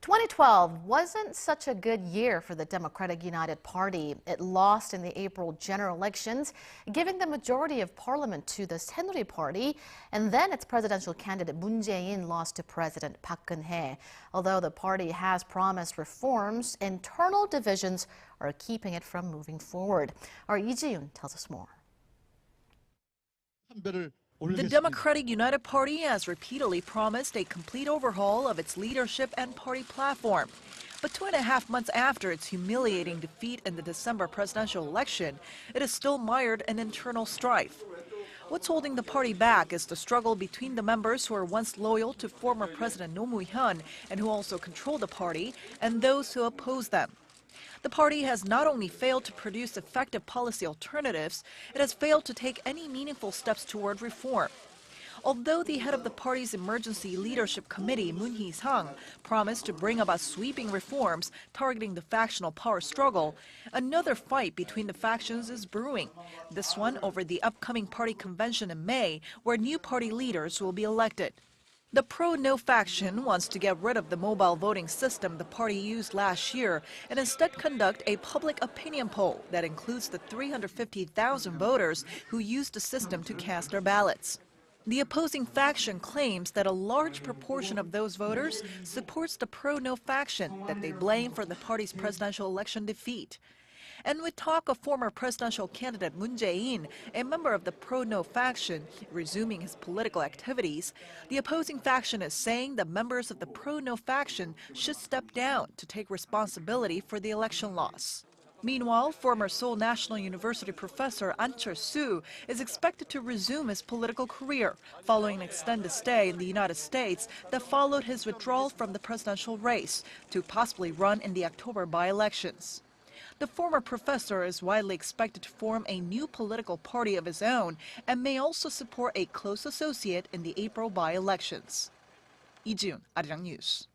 2012 wasn't such a good year for the Democratic United Party. It lost in the April general elections, giving the majority of parliament to the Saenuri Party, and then its presidential candidate Moon Jae-in lost to President Park Geun-hye. Although the party has promised reforms, internal divisions are keeping it from moving forward. Our Lee Ji-yoon tells us more. The Democratic United Party has repeatedly promised a complete overhaul of its leadership and party platform. But 2.5 months after its humiliating defeat in the December presidential election, it is still mired in internal strife. What's holding the party back is the struggle between the members who are once loyal to former President Roh Moo-hyun and who also control the party, and those who oppose them. The party has not only failed to produce effective policy alternatives, it has failed to take any meaningful steps toward reform. Although the head of the party's Emergency Leadership Committee, Moon Hee-sang, promised to bring about sweeping reforms targeting the factional power struggle, another fight between the factions is brewing, this one over the upcoming party convention in May, where new party leaders will be elected. The pro-no faction wants to get rid of the mobile voting system the party used last year and instead conduct a public opinion poll that includes the 350,000 voters who used the system to cast their ballots. The opposing faction claims that a large proportion of those voters supports the pro-no faction that they blame for the party's presidential election defeat. And with talk of former presidential candidate Moon Jae-in, a member of the pro-no faction, resuming his political activities, the opposing faction is saying the members of the pro-no faction should step down to take responsibility for the election loss. Meanwhile, former Seoul National University professor An Chol-soo is expected to resume his political career following an extended stay in the United States that followed his withdrawal from the presidential race to possibly run in the October by-elections. The former professor is widely expected to form a new political party of his own and may also support a close associate in the April by-elections. Lee Ji-yoon, Arirang News.